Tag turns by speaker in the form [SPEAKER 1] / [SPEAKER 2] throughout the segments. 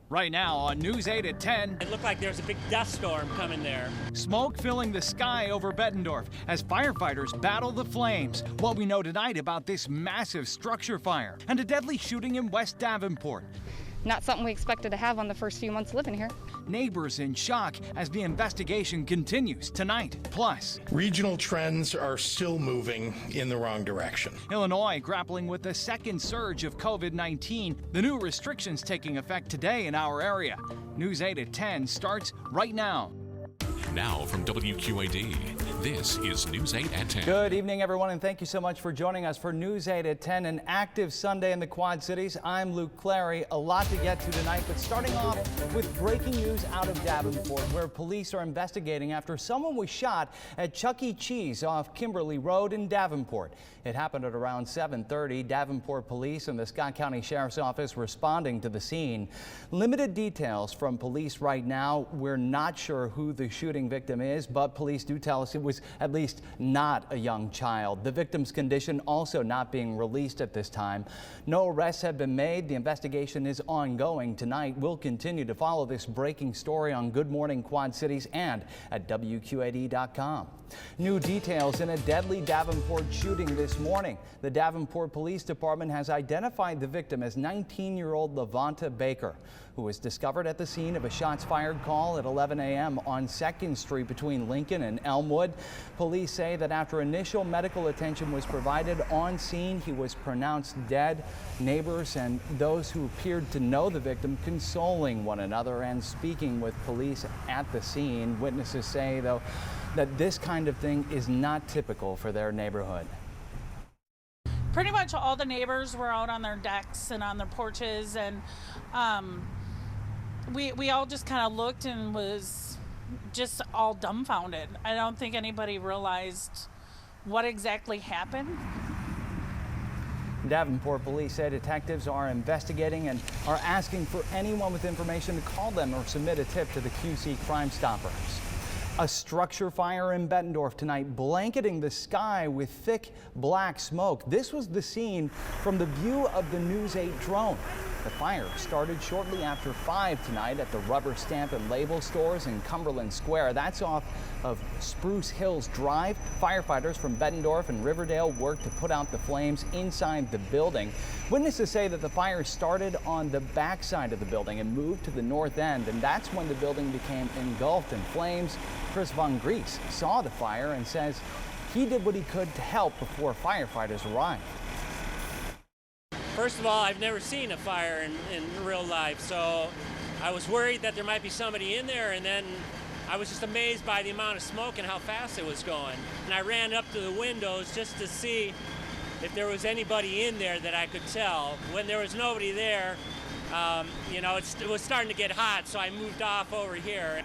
[SPEAKER 1] Right now on News 8 at 10.
[SPEAKER 2] It looked like there was a big dust storm coming there.
[SPEAKER 1] Smoke filling the sky over Bettendorf as firefighters battle the flames. What we know tonight about this massive structure fire and a deadly shooting in West Davenport.
[SPEAKER 3] Not something we expected to have on the first few months living here.
[SPEAKER 1] Neighbors in shock as the investigation continues tonight. Plus,
[SPEAKER 4] regional trends are still moving in the wrong direction.
[SPEAKER 1] Illinois grappling with the second surge of COVID-19. The new restrictions taking effect today in our area. News 8 at 10 starts right now.
[SPEAKER 5] Now from WQAD, this is News 8 at 10.
[SPEAKER 1] Good evening, everyone, and thank you so much for joining us for News 8 at 10, an active Sunday in the Quad Cities. I'm Luke Cleary. A lot to get to tonight, but starting off with breaking news out of Davenport, where police are investigating after someone was shot at Chuck E. Cheese off Kimberly Road in Davenport. It happened at around 7:30. Davenport police and the Scott County Sheriff's Office responding to the scene. Limited details from police right now. We're not sure who the shooting victim is, but police do tell us it was at least not a young child. The victim's condition also not being released at this time. No arrests have been made. The investigation is ongoing. Tonight, we'll continue to follow this breaking story on Good Morning Quad Cities and at WQAD.com. New details in a deadly Davenport shooting this morning. The Davenport Police Department has identified the victim as 19-year-old Levanta Baker, who was discovered at the scene of a shots fired call at 11 a.m. on 2nd Street between Lincoln and Elmwood. Police say that after initial medical attention was provided on scene, he was pronounced dead. Neighbors and those who appeared to know the victim consoling one another and speaking with police at the scene. Witnesses say, though, that this kind of thing is not typical for their neighborhood.
[SPEAKER 6] Pretty much all the neighbors were out on their decks and on their porches, and we all just kind of looked and was just all dumbfounded. I don't think anybody realized what exactly happened.
[SPEAKER 1] Davenport police say detectives are investigating and are asking for anyone with information to call them or submit a tip to the QC Crime Stoppers. A structure fire in Bettendorf tonight, blanketing the sky with thick black smoke. This was the scene from the view of the News 8 drone. The fire started shortly after 5 tonight at the rubber stamp and label stores in Cumberland Square. That's off of Spruce Hills Drive. Firefighters from Bettendorf and Riverdale worked to put out the flames inside the building. Witnesses say that the fire started on the back side of the building and moved to the north end, and that's when the building became engulfed in flames. Chris Von Gries saw the fire and says he did what he could to help before firefighters arrived.
[SPEAKER 2] First of all, I've never seen a fire in real life, so I was worried that there might be somebody in there, and then I was just amazed by the amount of smoke and how fast it was going. And I ran up to the windows just to see if there was anybody in there that I could tell. When there was nobody there, it was starting to get hot, so I moved off over here.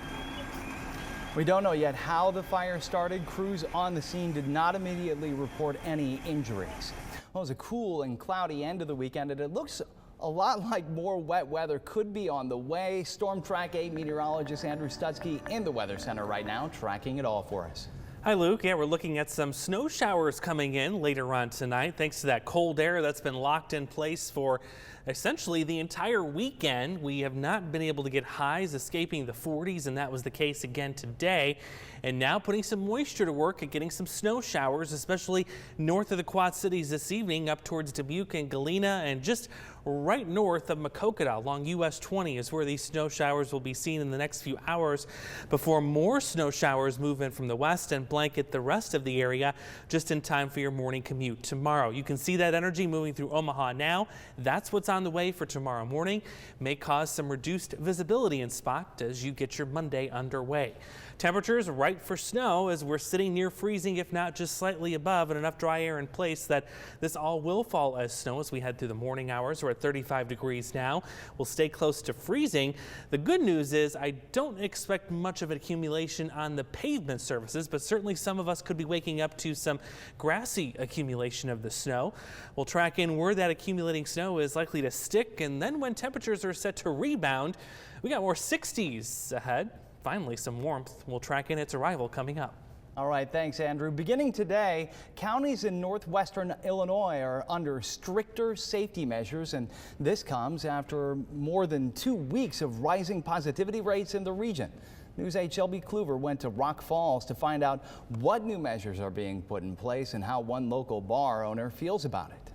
[SPEAKER 1] We don't know yet how the fire started. Crews on the scene did not immediately report any injuries. Well, it was a cool and cloudy end of the weekend, and it looks a lot like more wet weather could be on the way. Storm Track 8 meteorologist Andrew Stutzky in the Weather Center right now, tracking it all for us.
[SPEAKER 7] Hi, Luke. Yeah, we're looking at some snow showers coming in later on tonight, thanks to that cold air that's been locked in place for essentially the entire weekend. We have not been able to get highs escaping the 40s, and that was the case again today. And now putting some moisture to work at getting some snow showers, especially north of the Quad Cities this evening, up towards Dubuque and Galena, and just right north of Maquoketa along US 20 is where these snow showers will be seen in the next few hours before more snow showers move in from the west and blanket the rest of the area just in time for your morning commute tomorrow. You can see that energy moving through Omaha now. That's what's on the way for tomorrow morning. May cause some reduced visibility in spot as you get your Monday underway. Temperatures right for snow as we're sitting near freezing, if not just slightly above, and enough dry air in place that this all will fall as snow as we head through the morning hours. We're at 35 degrees now. We'll stay close to freezing. The good news is I don't expect much of an accumulation on the pavement surfaces, but certainly some of us could be waking up to some grassy accumulation of the snow. We'll track in where that accumulating snow is likely to stick, and then when temperatures are set to rebound, we got more 60s ahead. Finally, some warmth. We'll track in its arrival coming up.
[SPEAKER 1] All right, thanks, Andrew. Beginning today, counties in northwestern Illinois are under stricter safety measures, and this comes after more than 2 weeks of rising positivity rates in the region. News 8 Shelby Kluver went to Rock Falls to find out what new measures are being put in place and how one local bar owner feels about it.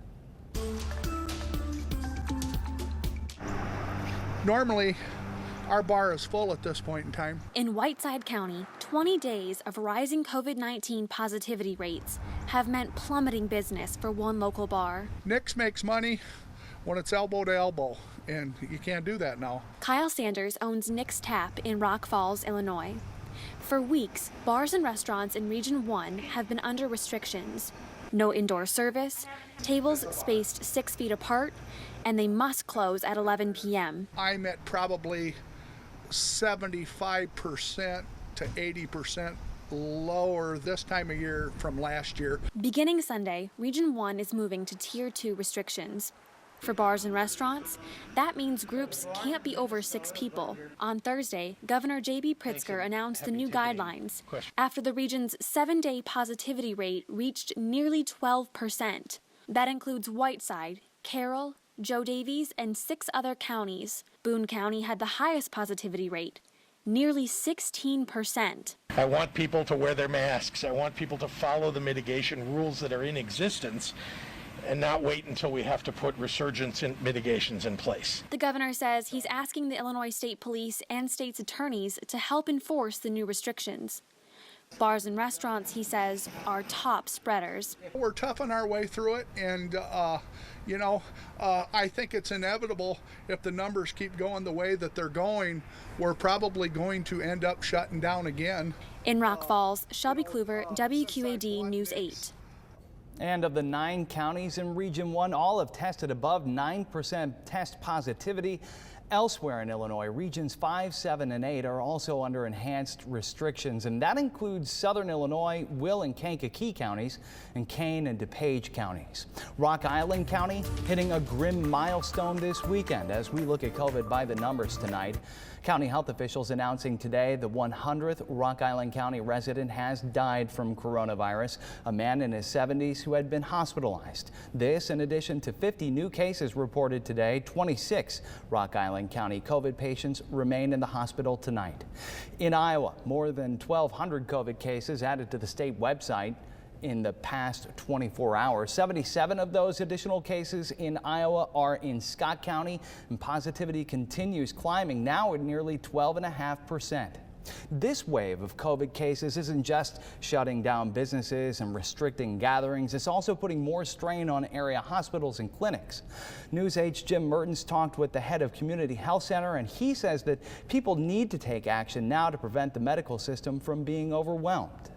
[SPEAKER 8] Normally, our bar is full at this point in time.
[SPEAKER 9] In Whiteside County, 20 days of rising COVID-19 positivity rates have meant plummeting business for one local bar.
[SPEAKER 8] Nick's makes money when it's elbow to elbow, and you can't do that now.
[SPEAKER 9] Kyle Sanders owns Nick's Tap in Rock Falls, Illinois. For weeks, bars and restaurants in Region 1 have been under restrictions. No indoor service, tables spaced 6 feet apart, and they must close at 11 p.m.
[SPEAKER 8] I'm at probably 75% to 80% lower this time of year from last year.
[SPEAKER 9] Beginning Sunday, Region 1 is moving to Tier 2 restrictions. For bars and restaurants, that means groups can't be over 6 people. On Thursday, Governor J.B. Pritzker announced the new guidelines after the region's 7-day positivity rate reached nearly 12%. That includes Whiteside, Carroll, Joe Davies, and 6 other counties. Boone County had the highest positivity rate, nearly 16%.
[SPEAKER 4] I want people to wear their masks. I want people to follow the mitigation rules that are in existence and not wait until we have to put resurgence mitigations in place.
[SPEAKER 9] The governor says he's asking the Illinois State Police and state's attorneys to help enforce the new restrictions. Bars and restaurants, he says, are top spreaders.
[SPEAKER 8] We're toughing our way through it, and I think it's inevitable if the numbers keep going the way that they're going, we're probably going to end up shutting down again.
[SPEAKER 9] In Rock Falls, Shelby Kluver, WQAD News 8.
[SPEAKER 1] And of the 9 counties in Region 1, all have tested above 9% test positivity. Elsewhere in Illinois, Regions 5, 7, and 8 are also under enhanced restrictions, and that includes Southern Illinois, Will and Kankakee counties, and Kane and DuPage counties. Rock Island County hitting a grim milestone this weekend as we look at COVID by the numbers tonight. County health officials announcing today the 100th Rock Island County resident has died from coronavirus, a man in his 70s who had been hospitalized. This in addition to 50 new cases reported today. 26 Rock Island County COVID patients remain in the hospital tonight. In Iowa, more than 1,200 COVID cases added to the state website in the past 24 hours. 77 of those additional cases in Iowa are in Scott County, and positivity continues climbing, now at nearly 12.5%. This wave of COVID cases isn't just shutting down businesses and restricting gatherings. It's also putting more strain on area hospitals and clinics. News 8's Jim Mertens talked with the head of Community Health Center, and he says that people need to take action now to prevent the medical system from being overwhelmed.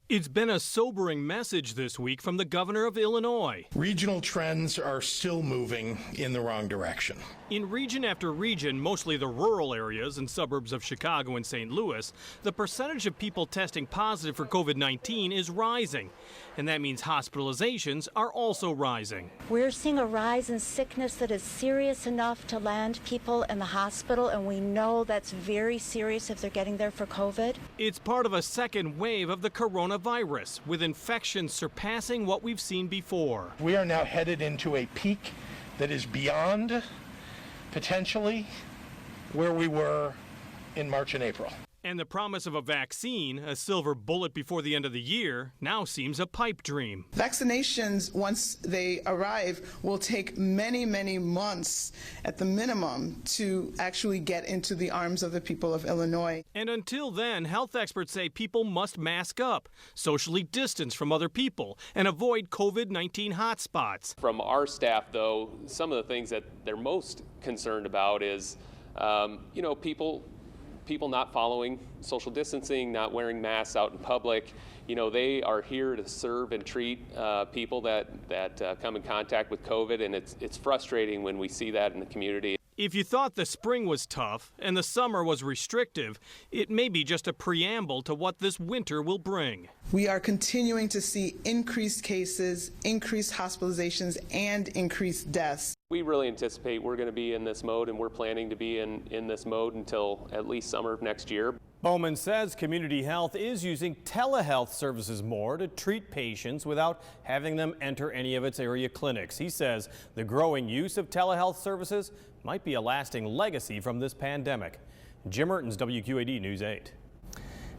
[SPEAKER 10] It's been a sobering message this week from the governor of Illinois.
[SPEAKER 4] Regional trends are still moving in the wrong direction.
[SPEAKER 10] In region after region, mostly the rural areas and suburbs of Chicago and St. Louis, the percentage of people testing positive for COVID-19 is rising. And that means hospitalizations are also rising.
[SPEAKER 11] We're seeing a rise in sickness that is serious enough to land people in the hospital, and we know that's very serious if they're getting there for COVID.
[SPEAKER 10] It's part of a second wave of the coronavirus, with infections surpassing what we've seen before.
[SPEAKER 4] We are now headed into a peak that is beyond, potentially, where we were in March and April.
[SPEAKER 10] And the promise of a vaccine, a silver bullet before the end of the year, now seems a pipe dream.
[SPEAKER 12] Vaccinations, once they arrive, will take many, many months at the minimum to actually get into the arms of the people of Illinois.
[SPEAKER 10] And until then, health experts say people must mask up, socially distance from other people, and avoid COVID-19 hotspots.
[SPEAKER 13] From our staff, though, some of the things that they're most concerned about is, people not following social distancing, not wearing masks out in public. They are here to serve and treat people that come in contact with COVID, and it's frustrating when we see that in the community.
[SPEAKER 10] If you thought the spring was tough and the summer was restrictive, it may be just a preamble to what this winter will bring.
[SPEAKER 12] We are continuing to see increased cases, increased hospitalizations, and increased deaths.
[SPEAKER 13] We really anticipate we're going to be in this mode, and we're planning to be in this mode until at least summer of next year.
[SPEAKER 14] Bowman says Community Health is using telehealth services more to treat patients without having them enter any of its area clinics. He says the growing use of telehealth services might be a lasting legacy from this pandemic. Jim Mertens, WQAD News 8.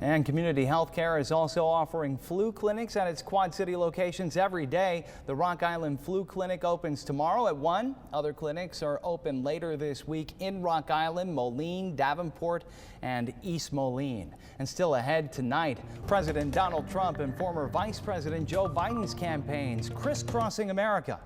[SPEAKER 1] And Community Health Care is also offering flu clinics at its Quad City locations every day. The Rock Island Flu Clinic opens tomorrow at 1. Other clinics are open later this week in Rock Island, Moline, Davenport, and East Moline. And still ahead tonight, President Donald Trump and former Vice President Joe Biden's campaigns crisscrossing America.